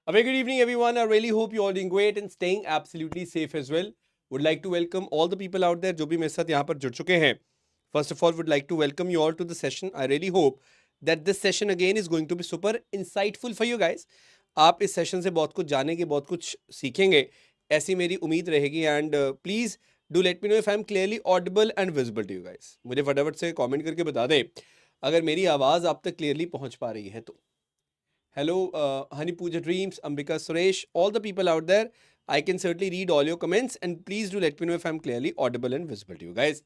A very good evening, everyone. I really hope you all doing great and staying absolutely safe as well. Would like to welcome all the people out there जो भी मेरे साथ यहाँ पर जुड़ चुके हैं. First of all, would like to welcome you all to the session. I really hope that this session again is going to be super insightful for you guys. आप इस सेशन से बहुत कुछ जानेंगे, बहुत कुछ सीखेंगे, ऐसी मेरी उम्मीद रहेगी. And please do let me know if I am clearly audible and visible to you guys. मुझे फटाफट से कमेंट करके बता दें अगर मेरी आवाज़ आप तक क्लियरली पहुंच पा रही है तो. Hello, Honey Pooja Dreams, Ambika Suresh, all the people out there. I can certainly read all your comments and please do let me know if I'm clearly audible and visible to you guys.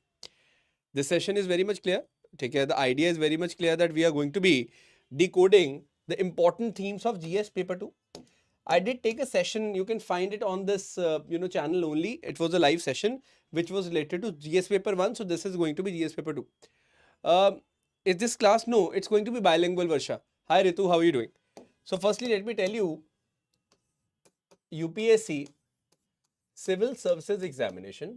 This session is very much clear. Take care. The idea is very much clear that we are going to be decoding the important themes of GS paper 2. I did take a session. You can find it on this channel only. It was a live session which was related to GS paper 1. So this is going to be GS paper 2. Is this class? No, it's going to be bilingual, Varsha. Hi Ritu, how are you doing? So firstly, let me tell you, UPSC Civil Services Examination,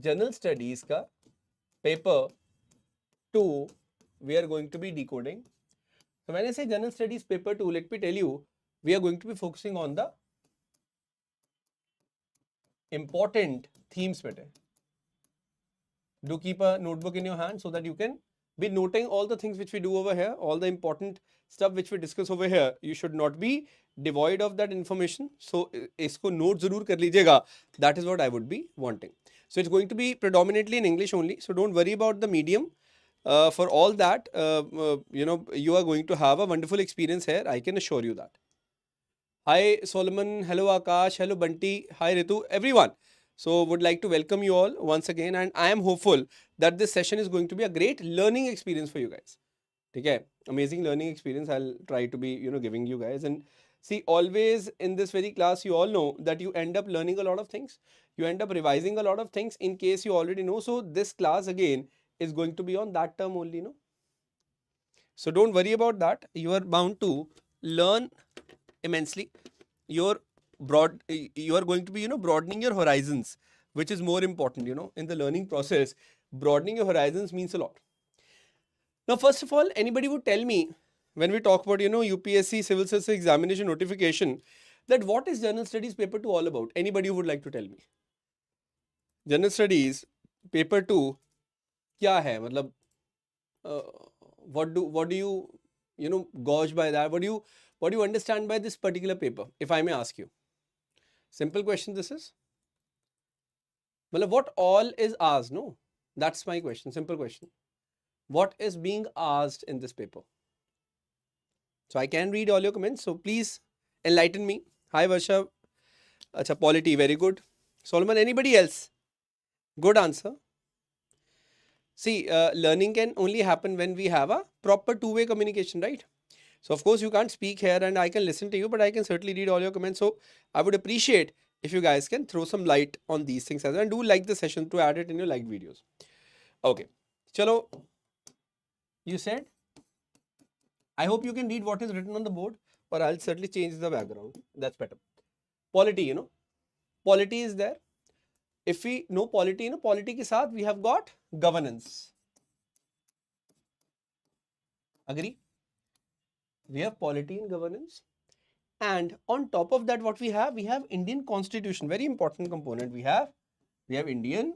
General Studies का paper 2 we are going to be decoding. So when I say General Studies paper 2, let me tell you, we are going to be focusing on the important themes. Do keep a notebook in your hand so that you can be noting all the things which we do over here, all the important stuff which we discuss over here. You should not be devoid of that information. So, isko note zarur kar lijiyega. That is what I would be wanting. So, it's going to be predominantly in English only. So, don't worry about the medium. For all that, you are going to have a wonderful experience here. I can assure you that. Hi, Solomon. Hello, Akash. Hello, Bunty. Hi, Ritu. Everyone. So would like to welcome you all once again, and I am hopeful that this session is going to be a great learning experience for you guys. Okay, amazing learning experience. I'll try to be giving you guys. And see, always in this very class, you all know that you end up learning a lot of things. You end up revising a lot of things in case you already know. So this class again is going to be on that term only, So don't worry about that. You are bound to learn immensely. You are going to be broadening your horizons, which is more important. In the learning process, broadening your horizons means a lot. Now first of all, anybody would tell me when we talk about UPSC Civil Service Examination notification, that what is General Studies paper 2 all about? Anybody who would like to tell me? General Studies paper 2 kya hai? Matlab, what do you gauge by that? What do you understand by this particular paper, if I may ask you? Simple question this is. Well, what all is asked? No, that's my question. Simple question. What is being asked in this paper? So I can read all your comments. So please enlighten me. Hi Varsha. Acha, polity, very good. Solomon, anybody else? Good answer. See, learning can only happen when we have a proper two-way communication, right? So of course you can't speak here and I can listen to you, but I can certainly read all your comments. So I would appreciate if you guys can throw some light on these things as well, and do like the session to add it in your liked videos. Okay, chalo. You said, I hope you can read what is written on the board, or I'll certainly change the background. That's better. Polity, polity is there. If we know polity, polity ke saath we have got governance. Agree? We have polity and governance, and on top of that, what we have Indian Constitution. Very important component. We have Indian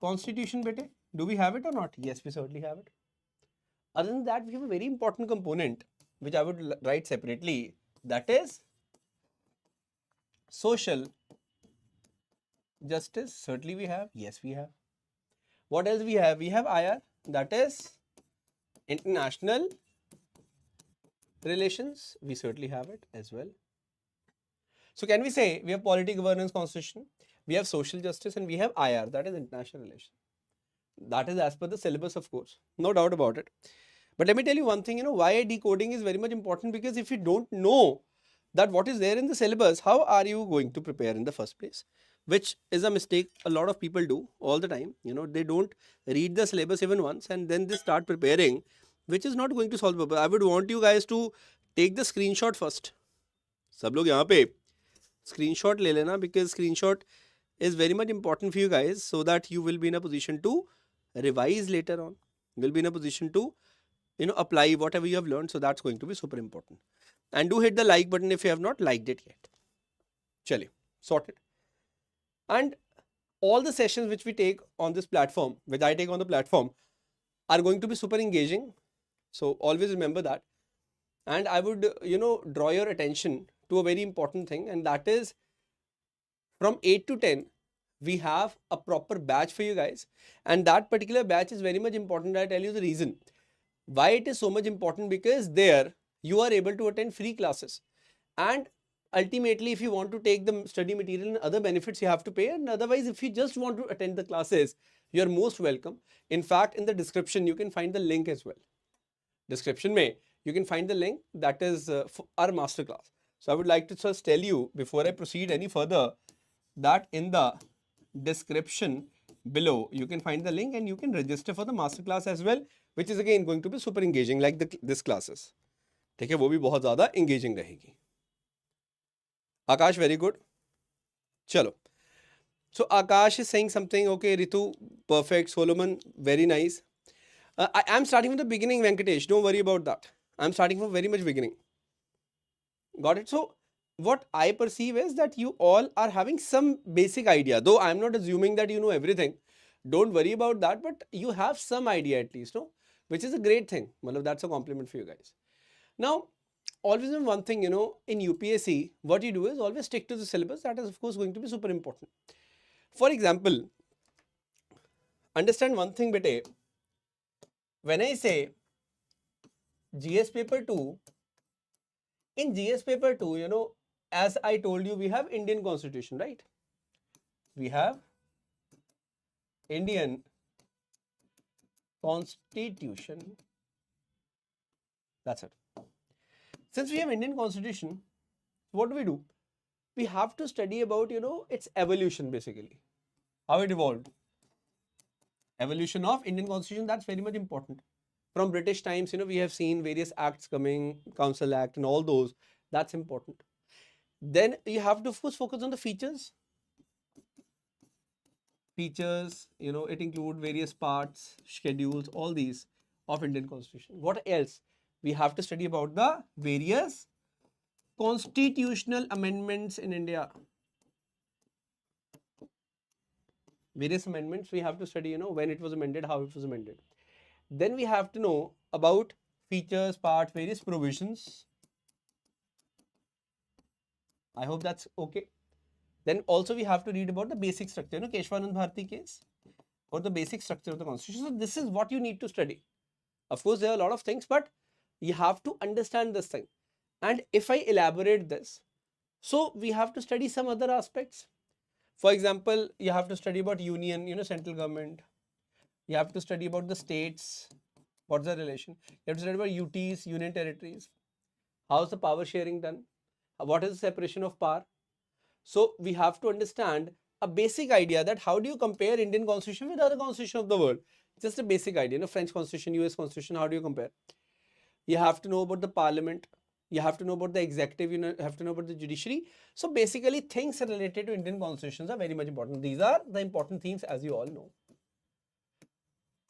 Constitution. Bete, do we have it or not? Yes, we certainly have it. Other than that, we have a very important component which I would write separately. That is social justice. Certainly we have. Yes, we have. What else we have? We have IR. That is international relations. We certainly have it as well. So can we say we have polity, governance, constitution, we have social justice, and we have IR, that is international relations. That is as per the syllabus, of course, no doubt about it. But let me tell you one thing, why decoding is very much important, because if you don't know that what is there in the syllabus, how are you going to prepare in the first place? Which is a mistake a lot of people do all the time. They don't read the syllabus even once and then they start preparing, which is not going to solve the problem. I would want you guys to take the screenshot first. सब लोग यहाँ पे screenshot ले लेना, because screenshot is very much important for you guys, so that you will be in a position to revise later on. You will be in a position to apply whatever you have learned. So that's going to be super important. and do hit the like button if you have not liked it yet. Chaliye, sorted. And all the sessions which we take on this platform, which I take on the platform, are going to be super engaging. So always remember that. And I would, draw your attention to a very important thing, and that is from 8 to 10, we have a proper batch for you guys. And that particular batch is very much important. I'll tell you the reason. Why it is so much important, because there you are able to attend free classes. And ultimately, if you want to take the study material and other benefits, you have to pay. And otherwise, if you just want to attend the classes, you're most welcome. In fact, in the description, you can find the link as well. Description mein, you can find the link that is for our masterclass. So I would like to just tell you before I proceed any further that in the description below, you can find the link and you can register for the masterclass as well, which is again going to be super engaging like this classes. ठीक है, वो भी बहुत ज़्यादा engaging रहेगी. Akash, very good. Chalo. So Akash is saying something. Okay, Ritu, perfect. Solomon, very nice. I am starting from the beginning, Venkatesh. Don't worry about that. I'm starting from very much beginning. Got it? So what I perceive is that you all are having some basic idea. Though I'm not assuming that you know everything. Don't worry about that. But you have some idea at least, no? Which is a great thing. Well, that's a compliment for you guys. Now, always in one thing, in UPSC, what you do is always stick to the syllabus. That is, of course, going to be super important. For example, understand one thing, bete. When I say GS paper 2, in GS paper 2, as I told you, we have Indian Constitution, right? We have Indian Constitution. That's it. Since we have Indian Constitution, what do? We have to study about, its evolution basically. How it evolved. Evolution of Indian Constitution, that's very much important. From British times, we have seen various acts coming, Council Act and all those. That's important. Then you have to, of course, focus on the features. Features, it include various parts, schedules, all these of Indian Constitution. What else? We have to study about the various constitutional amendments in India. Various amendments we have to study, when it was amended, how it was amended. Then we have to know about features, parts, various provisions. I hope that's okay. Then also we have to read about the basic structure, Keshwanand Bharati case, or the basic structure of the Constitution. So this is what you need to study. Of course, there are a lot of things, but you have to understand this thing. And if I elaborate this, so we have to study some other aspects. For example, you have to study about union, central government. You have to study about the states. What's the relation? You have to study about UTs, union territories. How is the power sharing done? What is the separation of power? So we have to understand a basic idea that how do you compare Indian Constitution with other constitutions of the world? Just a basic idea, French Constitution, US Constitution, how do you compare? You have to know about the parliament. You have to know about the executive, you have to know about the judiciary. So basically things related to Indian constitutions are very much important. These are the important themes, as you all know.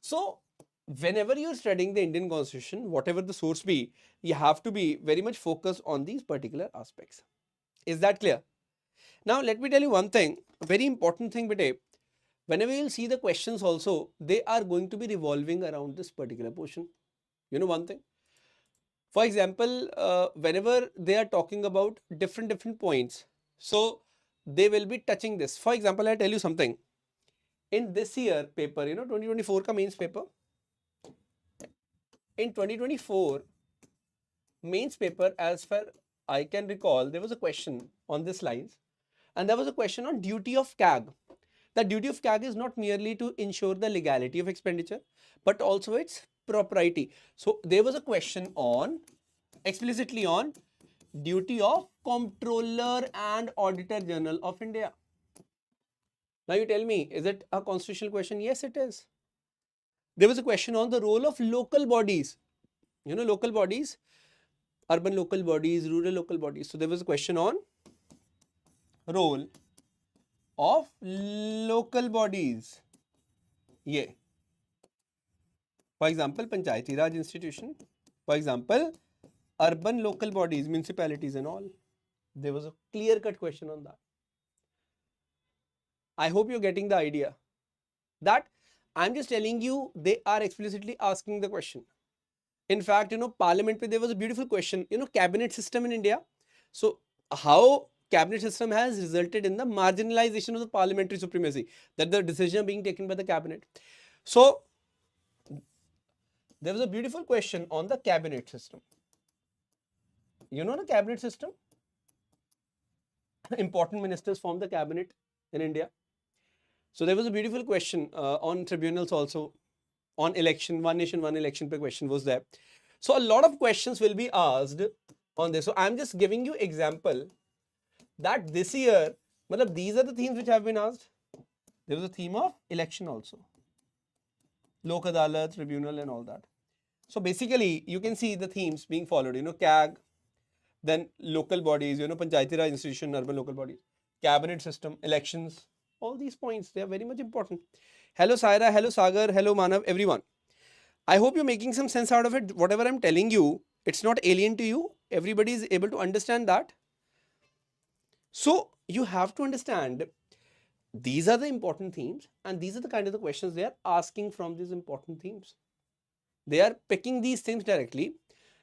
So whenever you're studying the Indian Constitution, whatever the source be, you have to be very much focused on these particular aspects. Is that clear? Now let me tell you one thing, a very important thing, bete. Whenever you'll see the questions also, they are going to be revolving around this particular portion. You know one thing? For example, whenever they are talking about different points, so they will be touching this. For example, I tell you something. In this year paper, 2024 ka mains paper. In 2024 mains paper, as far I can recall, there was a question on this lines, and there was a question on duty of CAG. The duty of CAG is not merely to ensure the legality of expenditure, but also its propriety. So there was a question on, explicitly on, duty of Comptroller and Auditor General of India. Now you tell me, is it a constitutional question? Yes, it is. There was a question on the role of local bodies. Local bodies, urban local bodies, rural local bodies. So there was a question on role of local bodies. Yeah. For example, Panchayati Raj institution. For example, urban local bodies, municipalities and all. There was a clear-cut question on that. I hope you're getting the idea that I'm just telling you they are explicitly asking the question. In fact, Parliament, there was a beautiful question, cabinet system in India. So how cabinet system has resulted in the marginalization of the parliamentary supremacy, that the decision being taken by the cabinet. So there was a beautiful question on the cabinet system. You know the cabinet system? Important ministers form the cabinet in India. So there was a beautiful question on tribunals also, on election, one nation, one election per question was there. So a lot of questions will be asked on this. So I'm just giving you example that this year, these are the themes which have been asked. There was a theme of election also. Lok Adalat, tribunal and all that. So basically, you can see the themes being followed, CAG, then local bodies, Panchayati Raj institution, urban local bodies, cabinet system, elections, all these points, they are very much important. Hello Saira, hello Sagar, hello Manav, everyone. I hope you're making some sense out of it. Whatever I'm telling you, it's not alien to you. Everybody is able to understand that. So you have to understand these are the important themes and these are the kind of the questions they are asking from these important themes. They are picking these themes directly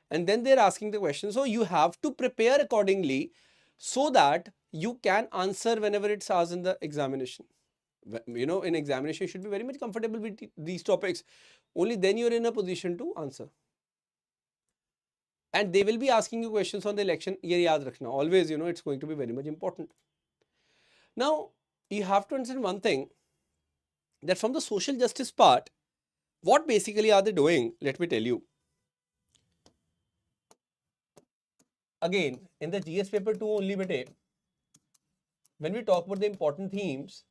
and then they're asking the question. So you have to prepare accordingly so that you can answer whenever it's asked in the examination. In examination, you should be very much comfortable with these topics. Only then you're in a position to answer. And they will be asking you questions on the election. Ye yaad rakhna. Always, it's going to be very much important. Now, you have to understand one thing, that from the social justice part, what basically are they doing? Let me tell you. Again, in the GS paper 2 only, bete, when we talk about the important themes,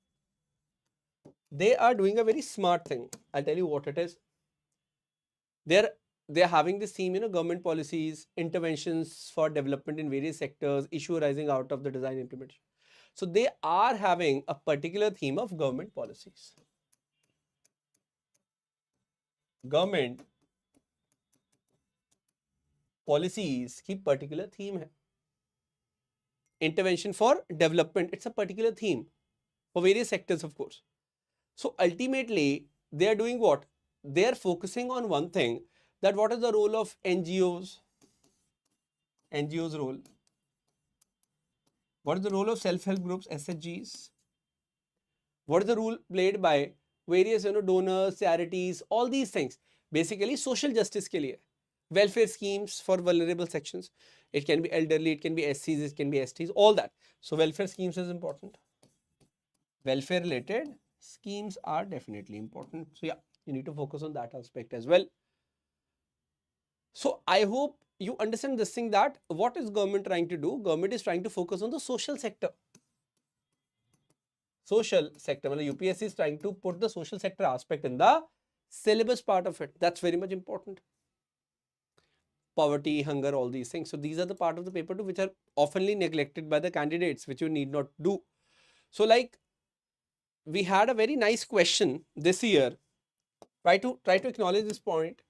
they are doing a very smart thing. I'll tell you what it is. They're having this theme, government policies, interventions for development in various sectors, issue arising out of the design implementation. So they are having a particular theme of government policies. Government policies की particular theme है. Intervention for development, it's a particular theme for various sectors, of course. So ultimately, they are doing what? They are focusing on one thing, that what is the role of NGOs? NGOs role. What is the role of self-help groups, SHGs? What is the role played by various donors, charities, all these things? Basically, social justice ke liye. Welfare schemes for vulnerable sections. It can be elderly, it can be SCs, it can be STs, all that. So welfare schemes is important. Welfare related schemes are definitely important. So yeah, you need to focus on that aspect as well. So I hope you understand this thing, that what is government trying to do? Government is trying to focus on the social sector. Social sector, UPSC is trying to put the social sector aspect in the syllabus part of it. That's very much important. Poverty, hunger, all these things. So these are the part of the paper 2 which are oftenly neglected by the candidates, which you need not do. So like, we had a very nice question this year. Try to acknowledge this point.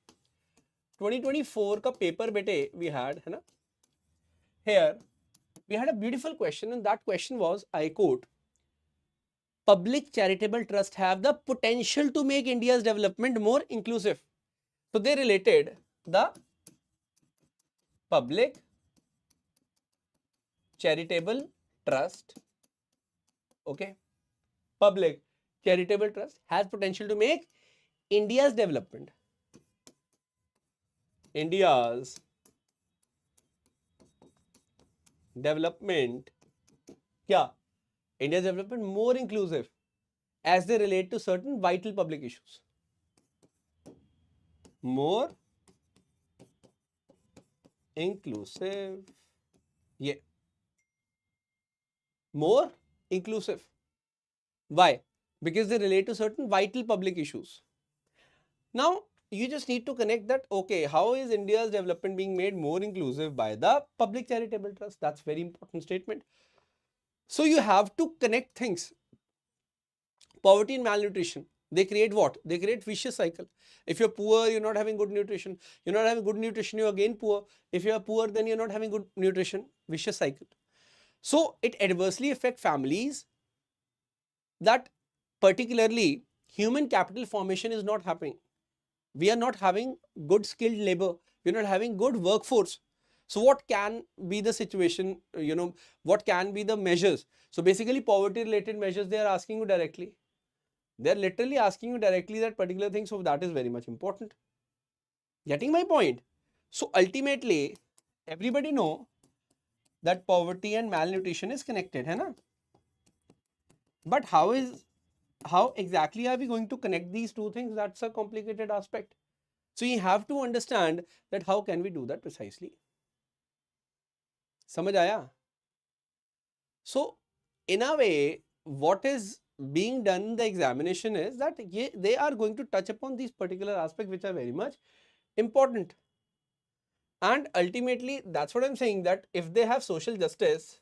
2024 ka paper bete we had, hai na? Here we had a beautiful question, and that question was, I quote, public charitable trust have the potential to make India's development more inclusive. So they related the public charitable trust, okay, public charitable trust has potential to make India's development. India's development, yeah, India's development more inclusive as they relate to certain vital public issues. More inclusive, yeah, more inclusive. Why? Because they relate to certain vital public issues. Now, you just need to connect that, okay, how is India's development being made more inclusive by the public charitable trust? That's very important statement. So you have to connect things. Poverty and malnutrition. They create what? They create vicious cycle. If you're poor, you're not having good nutrition. You're not having good nutrition, you're again poor. If you're poor, then you're not having good nutrition. Vicious cycle. So it adversely affects families that particularly human capital formation is not happening. We are not having good skilled labor. We're not having good workforce. So what can be the situation, what can be the measures? So basically poverty related measures they are asking you directly. They're literally asking you directly that particular thing. So that is very much important. Getting my point? So ultimately, everybody know that poverty and malnutrition is connected, hai na? But how exactly are we going to connect these two things? That's a complicated aspect. So you have to understand that how can we do that precisely. Samajh aaya? So in a way, what is being done in the examination is that they are going to touch upon these particular aspects which are very much important. And ultimately, that's what I'm saying, that if they have social justice,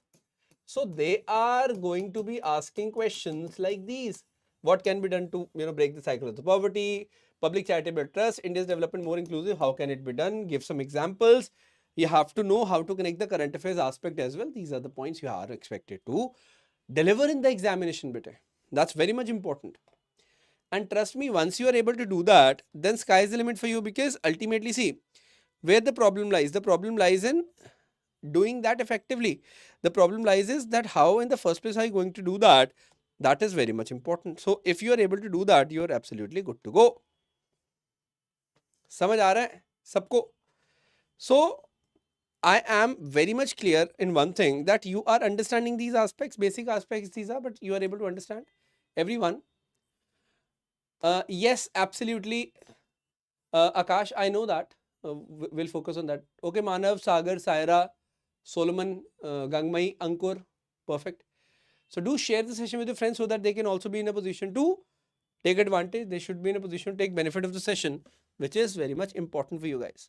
so they are going to be asking questions like these. What can be done to break the cycle of the poverty? Public charitable trust, India's development more inclusive. How can it be done? Give some examples. You have to know how to connect the current affairs aspect as well. These are the points you are expected to deliver in the examination bit. That's very much important. And trust me, once you are able to do that, then sky is the limit for you, because ultimately, see, where the problem lies. The problem lies in doing that effectively. The problem lies is that how in the first place are you going to do that? That is very much important. So if you are able to do that, you are absolutely good to go. समझ आ रहा है सबको? So I am very much clear in one thing, that you are understanding these aspects, basic aspects these are, but you are able to understand everyone. Yes, absolutely. Akash, I know that. We'll focus on that. Okay, Manav, Sagar, Saira, Solomon, Gangmai, Ankur, perfect. So do share the session with your friends so that they can also be in a position to take advantage. They should be in a position to take benefit of the session, which is very much important for you guys.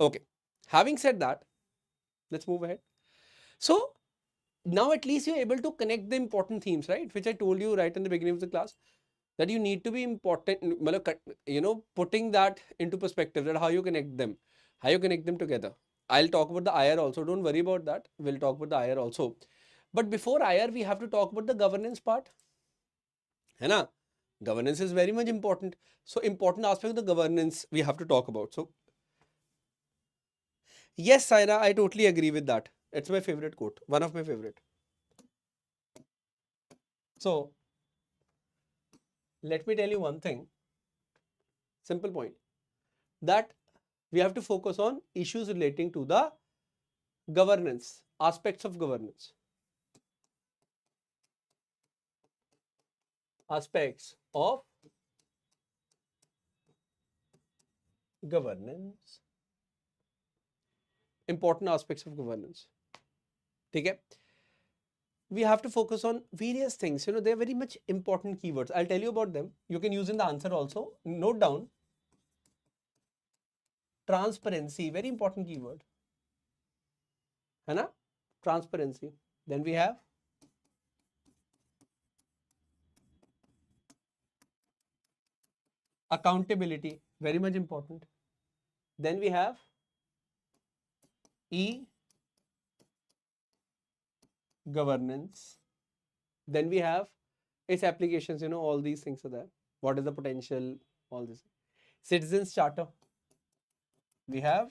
Okay, having said that, let's move ahead. So now at least you're able to connect the important themes, right? Which I told you right in the beginning of the class, that you need to be important, putting that into perspective, that how you connect them together. I'll talk about the IR also. Don't worry about that. We'll talk about the IR also. But before IR, we have to talk about the governance part. है ना? Governance is very much important. So important aspect of the governance we have to talk about. So yes, Saira, I totally agree with that. It's my favorite quote. One of my favorite. So let me tell you one thing. Simple point. That we have to focus on issues relating to the governance, aspects of governance. Aspects of governance. Important aspects of governance. Okay? We have to focus on various things. They're very much important keywords. I'll tell you about them. You can use in the answer also. Note down. Transparency, very important keyword. है ना? Transparency. Then we have accountability, very much important. Then we have governance. Then we have its applications, all these things are there. What is the potential? All this. Citizens Charter. We have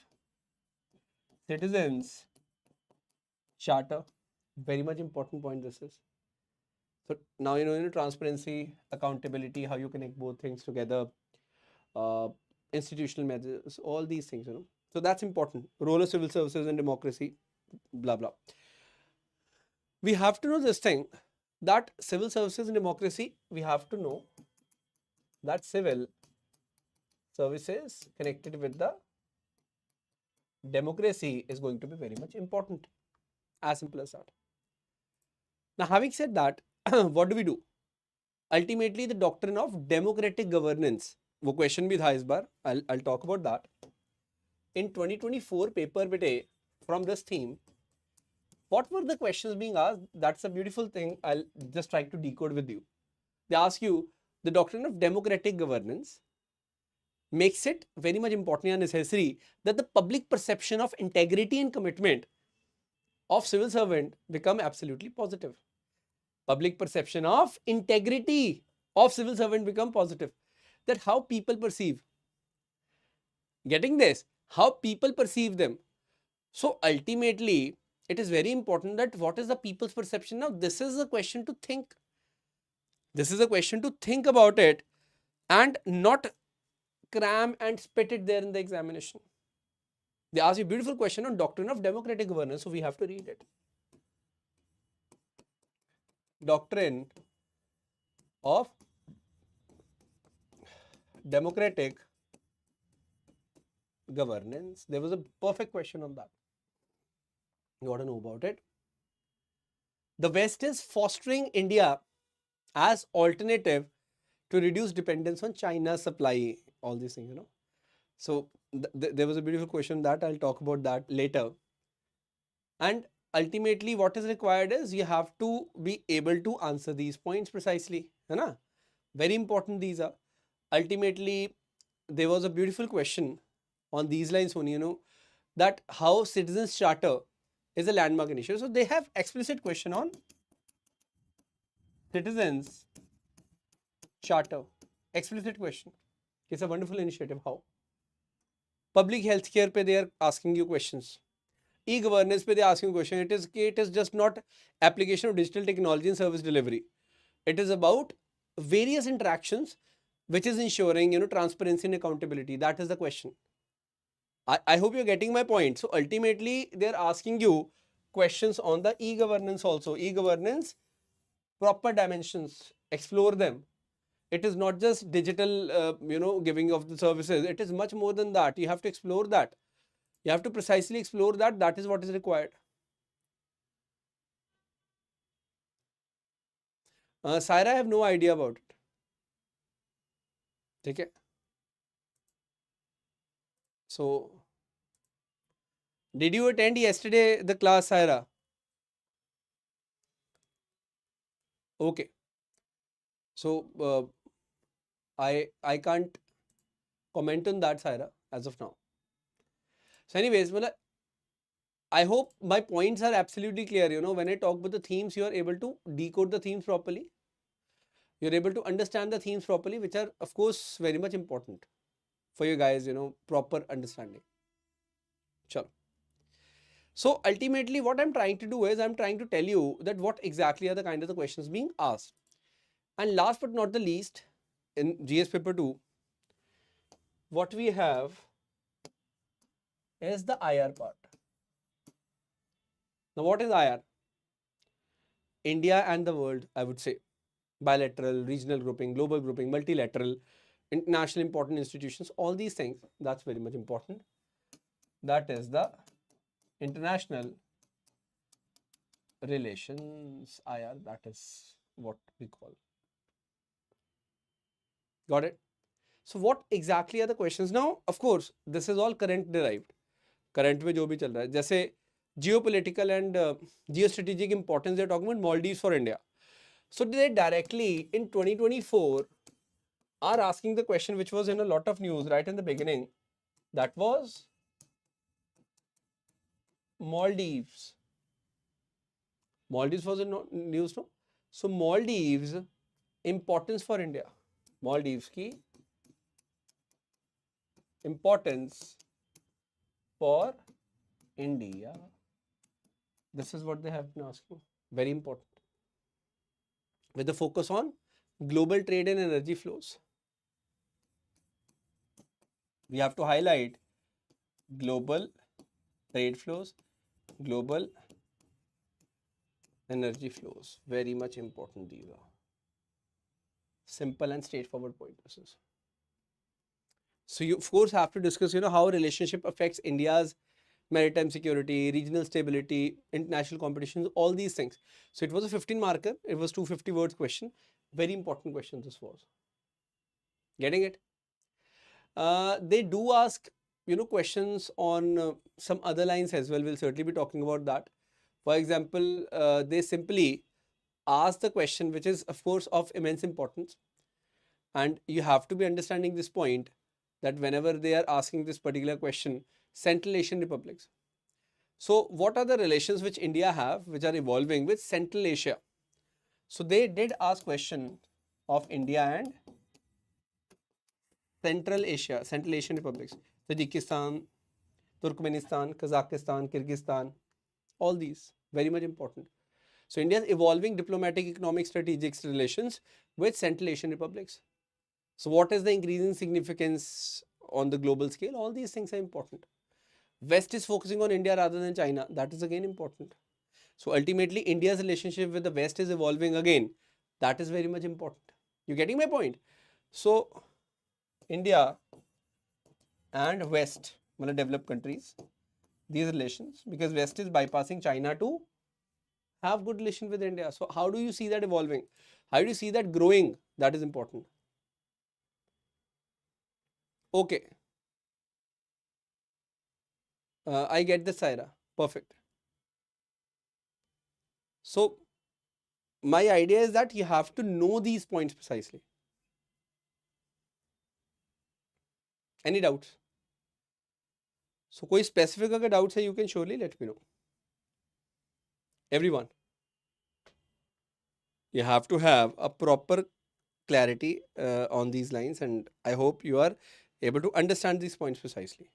Citizens Charter. Very much important point this is. So now transparency, accountability, how you connect both things together, institutional measures, all these things, So that's important. Role of civil services and democracy, blah, blah. We have to know this thing, that civil services and democracy, we have to know that civil services connected with the democracy is going to be very much important. As simple as that. Now, having said that, what do we do? Ultimately, the doctrine of democratic governance. वो question भी था इस बार. I'll talk about that. In 2024 paper bete, from this theme, what were the questions being asked? That's a beautiful thing. I'll just try to decode with you. They ask you, the doctrine of democratic governance makes it very much important and necessary that the public perception of integrity and commitment of civil servant become absolutely positive. Public perception of integrity of civil servant become positive. That how people perceive. Getting this? How people perceive them. So ultimately, it is very important that what is the people's perception. Now, this is a question to think. This is a question to think about it and not cram and spit it there in the examination. They ask you a beautiful question on doctrine of democratic governance, so we have to read it. Doctrine of democratic governance. There was a perfect question on that. You want to know about it? The West is fostering India as alternative to reduce dependence on China's supply. All these things, So there was a beautiful question that I'll talk about that later. And ultimately, what is required is you have to be able to answer these points precisely. Very important these are. Ultimately, there was a beautiful question on these lines only, that how Citizens Charter is a landmark initiative. So they have explicit question on Citizens Charter. Explicit question. It's a wonderful initiative. How? Public healthcare pe they are asking you questions. E-governance pe they are asking you question. It is just not application of digital technology in service delivery. It is about various interactions which is ensuring transparency and accountability. That is the question. I hope you're getting my point. So ultimately, they're asking you questions on the e-governance also. E-governance, proper dimensions, explore them. It is not just digital, giving of the services. It is much more than that. You have to explore that. You have to precisely explore that. That is what is required. Saira, I have no idea about it. Okay. So, did you attend yesterday the class, Saira? Okay. So, I can't comment on that, Saira, as of now. So anyways, I hope my points are absolutely clear. When I talk about the themes, you are able to decode the themes properly. You're able to understand the themes properly, which are, of course, very much important for you guys, proper understanding. Sure. So ultimately, what I'm trying to do is I'm trying to tell you that what exactly are the kind of the questions being asked. And last but not the least, in GS paper 2, what we have is the IR part. Now, what is IR? India and the world, I would say. Bilateral, regional grouping, global grouping, multilateral, international important institutions, all these things, that's very much important. That is the international relations, IR, that is what we call. Got it? So what exactly are the questions? Now, of course, this is all current derived. Current में जो भी चल रहा है, जैसे geopolitical and geostrategic importance, they're talking about Maldives for India. So they directly in 2024 are asking the question which was in a lot of news right in the beginning. That was Maldives. Maldives was in news, no? So Maldives importance for India. Maldives की importance for India. This is what they have been asking. Very important. With the focus on global trade and energy flows. We have to highlight global trade flows, global energy flows. Very much important these are. Simple and straightforward pointers. So you of course have to discuss, how relationship affects India's maritime security, regional stability, international competitions, all these things. So it was a 15 marker. It was 250 words question. Very important question this was. Getting it? They do ask, questions on some other lines as well. We'll certainly be talking about that. For example, they simply ask the question, which is of course of immense importance. And you have to be understanding this point, that whenever they are asking this particular question, Central Asian republics. So what are the relations which India have which are evolving with Central Asia? So they did ask question of India and Central Asian republics, Tajikistan, Turkmenistan, Kazakhstan, Kyrgyzstan, all these very much important. So India is evolving diplomatic, economic, strategic relations with Central Asian republics. So what is the increasing significance on the global scale? All these things are important. West is focusing on India rather than China. That is again important. So ultimately, India's relationship with the West is evolving again. That is very much important. You getting my point? So India and West, developed countries, these relations, because West is bypassing China to have good relation with India. So how do you see that evolving? How do you see that growing? That is important. Okay. I get this, Saira. Perfect. So my idea is that you have to know these points precisely. Any doubts? So कोई specific अगर doubts है, you can surely let me know. Everyone. You have to have a proper clarity on these lines, and I hope you are able to understand these points precisely.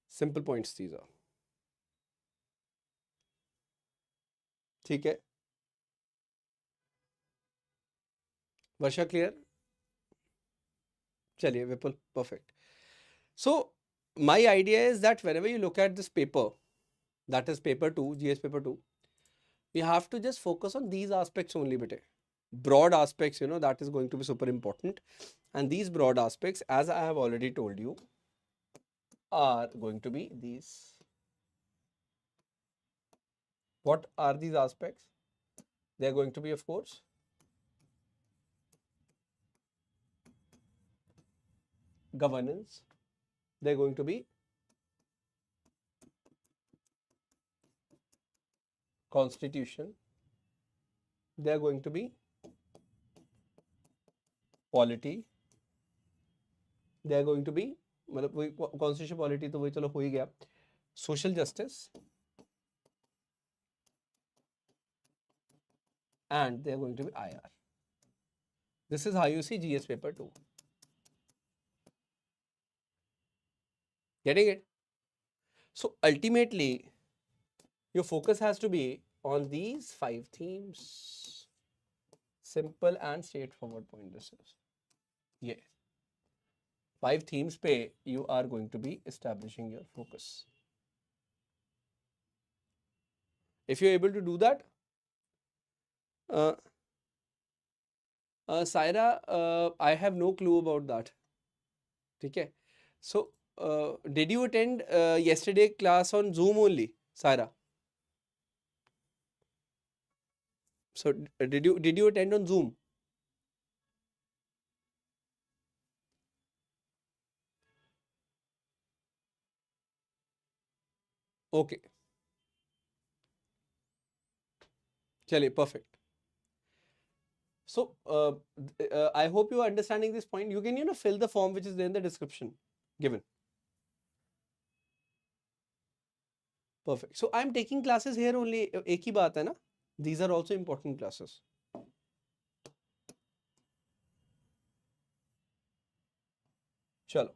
Simple points these are. ठीक है. वर्षा clear? चलिए विपुल, perfect. So my idea is that whenever you look at this paper, that is paper 2, GS paper 2, we have to just focus on these aspects only, bete. Broad aspects, that is going to be super important. And these broad aspects, as I have already told you, are going to be these. What are these aspects? They are going to be, of course, governance. They are going to be constitution. They are going to be polity. They are going to be, constitution, polity तो वही चलो हो ही गया. Social justice. And they are going to be IR. This is how you see GS paper 2. Getting it? So ultimately, your focus has to be on these 5 themes. Simple and straightforward point this is. Yeah. 5 themes pe you are going to be establishing your focus. If you're able to do that, Saira, I have no clue about that. Okay. So, did you attend yesterday class on Zoom only, Saira? So, did you attend on Zoom? Okay. Chale, perfect. So, I hope you are understanding this point. You can, fill the form which is there in the description given. Perfect. So, I am taking classes here only. एक ही बात है ना? These are also important classes. Chalo.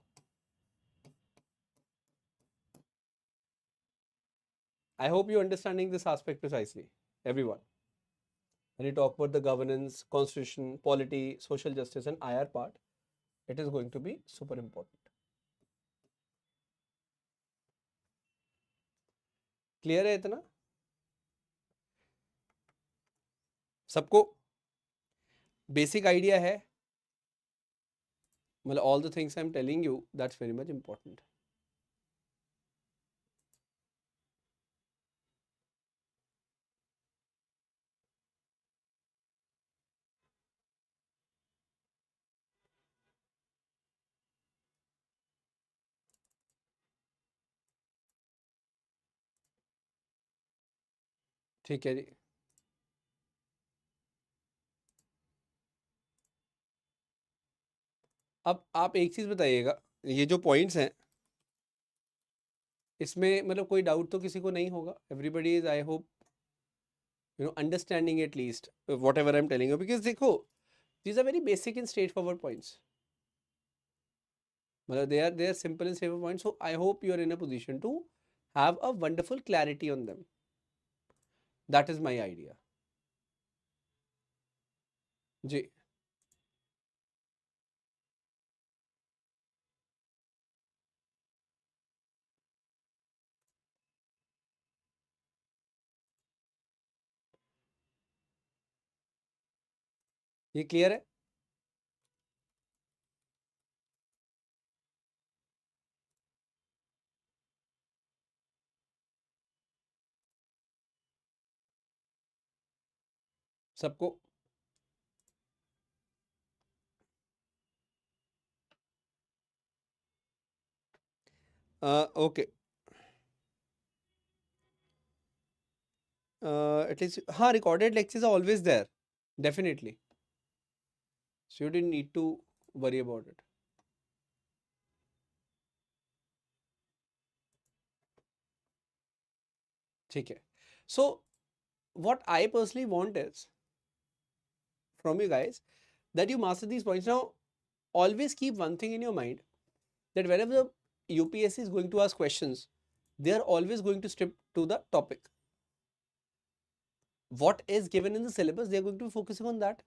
I hope you're understanding this aspect precisely, everyone. When you talk about the governance, constitution, polity, social justice, and IR part, it is going to be super important. Clear है इतना? सबको basic idea है? मतलब all the things I'm telling you, that's very much important. ठीक है जी. अब आप एक चीज़ बताइएगा, ये जो पॉइंट्स हैं इसमें मतलब कोई डाउट तो किसी को नहीं होगा? Everybody is, I hope, understanding at least what ever I am telling you, because देखो these are very basic and straightforward points. Well, they are simple and straightforward points. So I hope you are in a position to have a wonderful clarity on them. That is my idea. जी ये clear है? सबको? Okay, at least हाँ, recorded lectures are always there, definitely, so you don't need to worry about it. ठीक है. सो what I personally want is from you guys that you master these points. Now, always keep one thing in your mind, that whenever the UPSC is going to ask questions, they are always going to stick to the topic. What is given in the syllabus, they are going to be focusing on that.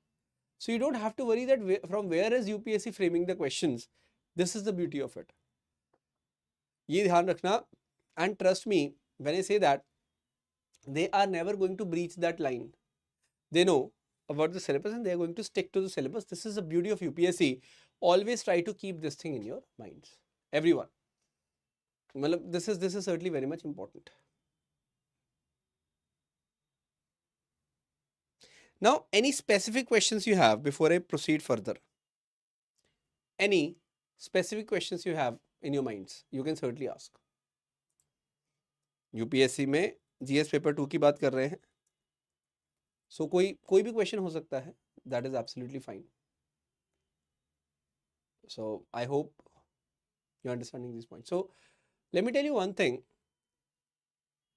So you don't have to worry that from where is UPSC framing the questions. This is the beauty of it. ये ध्यान रखना, and trust me when I say that, they are never going to breach that line. They know about the syllabus and they are going to stick to the syllabus. This is the beauty of UPSC. Always try to keep this thing in your minds, everyone. This is certainly very much important. Now, any specific questions you have before I proceed further? Any specific questions you have in your minds, you can certainly ask. UPSC में GS paper 2 की बात कर रहे हैं, so कोई भी question हो सकता है, that is absolutely fine. So I hope you're understanding these points. So let me tell you one thing.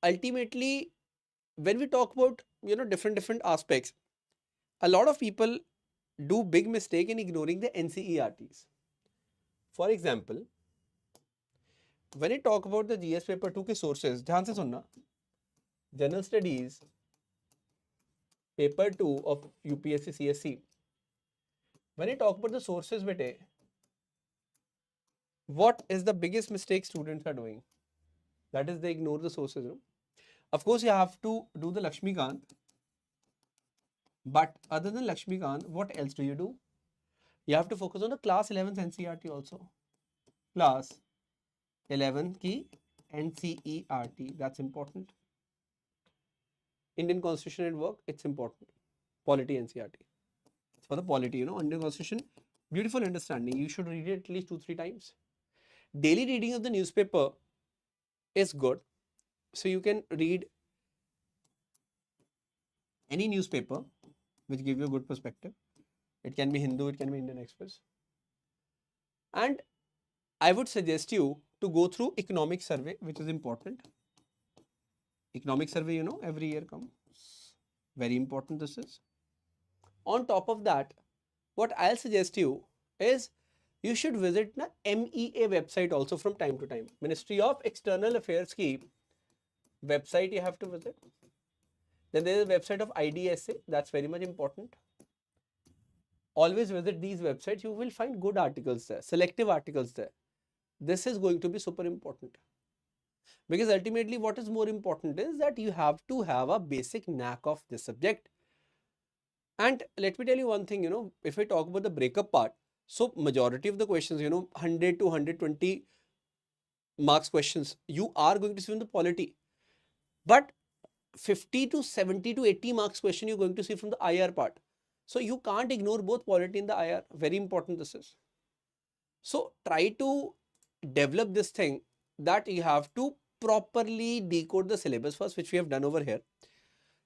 Ultimately, when we talk about different aspects, a lot of people do big mistake in ignoring the NCERTs. For example, when I talk about the GS paper 2 के sources, ध्यान से सुनना, General Studies paper 2 of UPSC CSE, when I talk about the sources, bete, what is the biggest mistake students are doing? That is, they ignore the sources. Of course, you have to do the Lakshmikant, but other than Lakshmikant, what else do you do? You have to focus on the class 11th NCERT also. Class 11 की NCERT, that's important. Indian Constitution at Work, it's important. Polity NCERT. It's for the polity, Indian Constitution, beautiful understanding. You should read it at least 2-3 times. Daily reading of the newspaper is good. So you can read any newspaper which give you a good perspective. It can be Hindu, it can be Indian Express. And I would suggest you to go through economic survey, which is important. Economic survey, every year comes. Very important this is. On top of that, what I'll suggest you is you should visit the MEA website also from time to time. Ministry of External Affairs ki website you have to visit. Then there is a website of IDSA, that's very much important. Always visit these websites, you will find good articles there, selective articles there. This is going to be super important. Because ultimately what is more important is that you have to have a basic knack of this subject. And let me tell you one thing, if I talk about the breakup part, so majority of the questions, 100 to 120 marks questions, you are going to see from the polity. But 50 to 70 to 80 marks question you're going to see from the IR part. So you can't ignore both polity and the IR. Very important this is. So try to develop this thing that you have to properly decode the syllabus first, which we have done over here.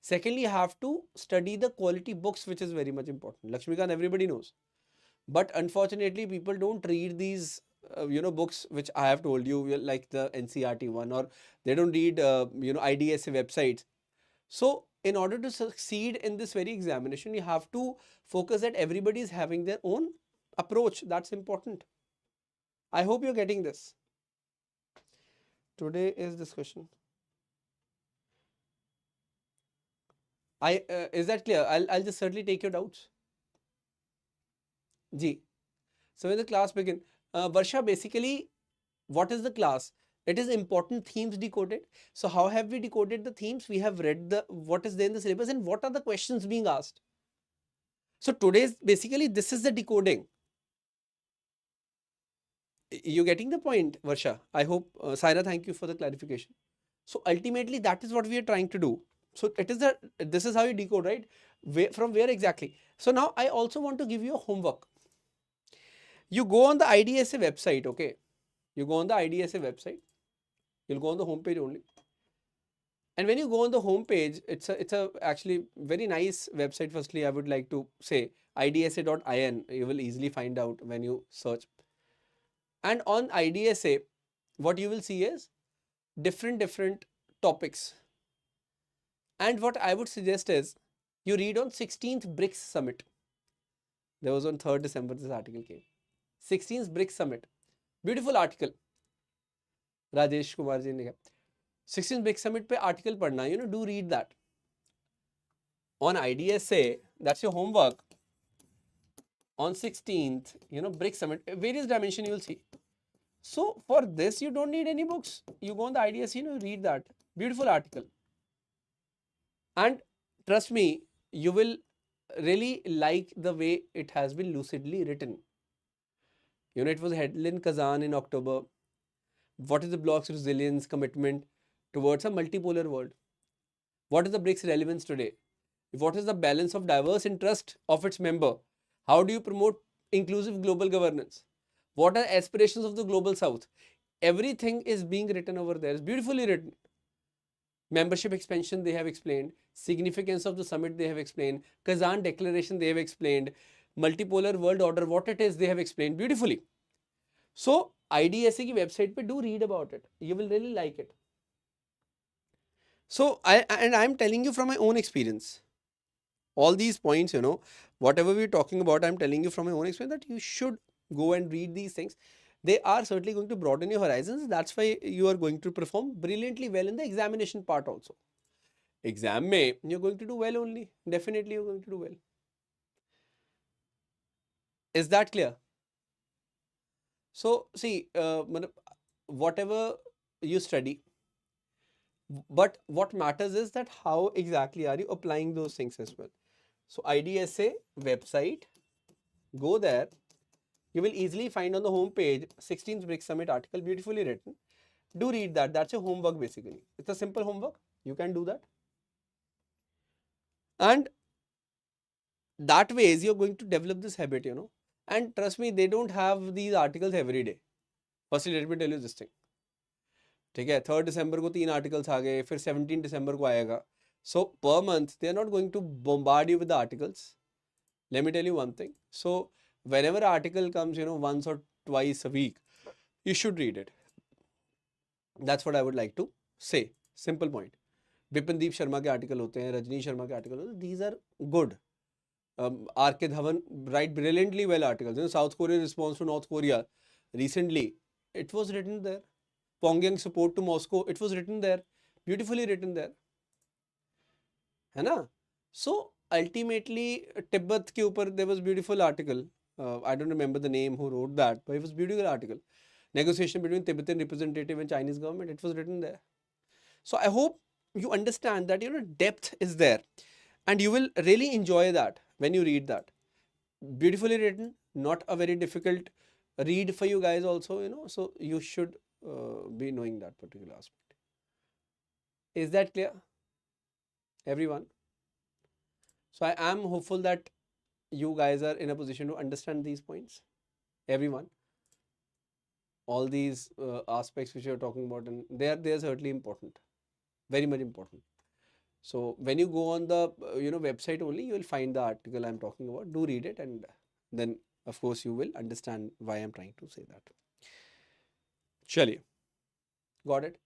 Secondly, you have to study the quality books, which is very much important. Lakshmikant, everybody knows. But unfortunately, people don't read these books which I have told you, like the NCRT one, or they don't read IDSA websites. So in order to succeed in this very examination, you have to focus that everybody is having their own approach. That's important. I hope you're getting this. Today is discussion. Is that clear? I'll just certainly take your doubts. Ji. So when the class begin, Varsha, basically, what is the class? It is important themes decoded. So how have we decoded the themes? We have read the what is there in the syllabus and what are the questions being asked. So today's basically this is the decoding. You getting the point, Varsha? I hope, Saira, thank you for the clarification. So ultimately, that is what we are trying to do. So it is the this is how you decode, right? From where exactly? So now I also want to give you a homework. You go on the IDSA website, okay? You go on the IDSA website. You'll go on the homepage only. And when you go on the homepage, it's a actually very nice website. Firstly, I would like to say idsa.in. You will easily find out when you search. And on IDSA, what you will see is different topics. And what I would suggest is you read on 16th BRICS Summit. There was on 3rd December this article came. 16th BRICS Summit. Beautiful article. Rajesh Kumar ji ne 16th BRICS Summit pe article padna, do read that. On IDSA, that's your homework. On 16th, BRICS Summit, various dimension you will see. So for this, you don't need any books. You go on the IDSA, read that. Beautiful article. And trust me, you will really like the way it has been lucidly written. It was held in Kazan in October. What is the bloc's resilience commitment towards a multipolar world? What is the BRICS relevance today? What is the balance of diverse interest of its member? How do you promote inclusive global governance? What are aspirations of the global south? Everything is being written over there. It's beautifully written. Membership expansion, they have explained. Significance of the summit, they have explained. Kazan declaration, they have explained. Multipolar world order, what it is, they have explained beautifully. So IDSA की website पे do read about it. You will really like it. So I'm telling you from my own experience. All these points, whatever we're talking about, I'm telling you from my own experience that you should go and read these things. They are certainly going to broaden your horizons. That's why you are going to perform brilliantly well in the examination part also. Exam mein, you're going to do well only. Definitely you're going to do well. Is that clear? So see, whatever you study, but what matters is that how exactly are you applying those things as well. So IDSA website, go there. You will easily find on the home page 16th BRICS Summit article, beautifully written. Do read that. That's your homework basically. It's a simple homework. You can do that. And that ways you're going to develop this habit, And trust me, they don't have these articles every day. Firstly, let me tell you this thing. ठीक है, 3rd December को 3 articles आ गए, फिर 17 December को आएगा. So per month, they are not going to bombard you with the articles. Let me tell you one thing. So whenever an article comes, once or twice a week, you should read it. That's what I would like to say. Simple point. Vipindeep Sharma के article होते हैं, Rajni Sharma के article होते हैं. These are good. R.K. Dhawan write brilliantly well articles. South Korea response to North Korea recently, it was written there. Pyongyang support to Moscow, it was written there. Beautifully written there. है ना? So ultimately, Tibet के ऊपर there was beautiful article. I don't remember the name who wrote that, but it was beautiful article. Negotiation between Tibetan representative and Chinese government, it was written there. So I hope you understand that depth is there, and you will really enjoy that when you read that. Beautifully written, not a very difficult read for you guys also, so you should be knowing that particular aspect. Is that clear, everyone? So I am hopeful that you guys are in a position to understand these points, everyone. All these aspects which you're talking about, and they're certainly important, very much important. So when you go on the website only, you will find the article I'm talking about. Do read it, and then of course you will understand why I'm trying to say that. Chaliye, got it.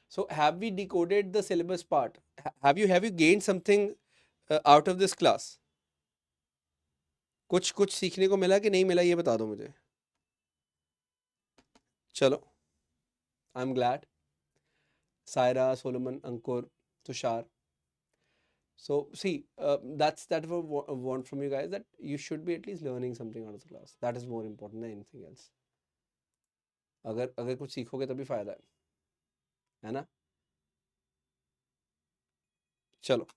So have we decoded the syllabus part? Have you gained something out of this class? कुछ कुछ सीखने को मिला कि नहीं मिला, ये बता दो मुझे. चलो, I'm glad. Saira, Solomon, Ankur, Tushar. So see, that's what I want from you guys, that you should be at least learning something out of the class. That is more important than anything else. अगर कुछ सीखोगे तभी फायदा है ना? चलो.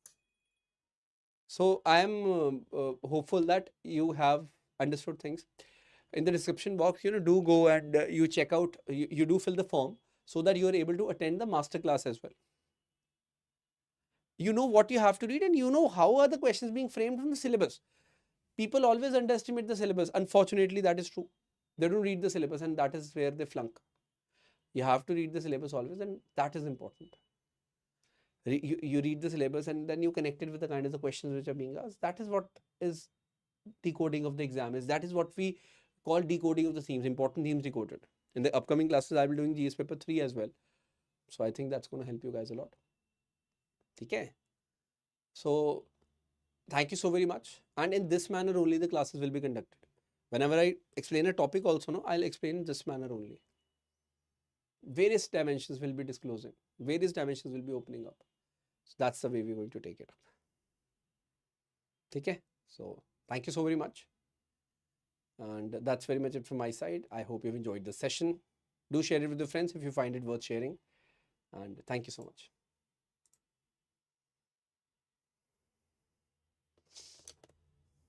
So I am hopeful that you have understood things. In the description box, do go and you check out, you do fill the form so that you are able to attend the masterclass as well. You know what you have to read and you know how are the questions being framed from the syllabus. People always underestimate the syllabus. Unfortunately, that is true. They don't read the syllabus and that is where they flunk. You have to read the syllabus always, and that is important. You read the syllabus and then you connect it with the kind of the questions which are being asked. That is what is decoding of the exam is. That is what we call decoding of the themes, important themes decoded. In the upcoming classes, I will be doing GS paper 3 as well. So I think that's going to help you guys a lot. Okay. So thank you so very much. And in this manner only the classes will be conducted. Whenever I explain a topic also, no, I'll explain in this manner only. Various dimensions will be disclosing. Various dimensions will be opening up. So that's the way we're going to take it up. Okay. So thank you so very much. And that's very much it from my side. I hope you've enjoyed the session. Do share it with your friends if you find it worth sharing. And thank you so much.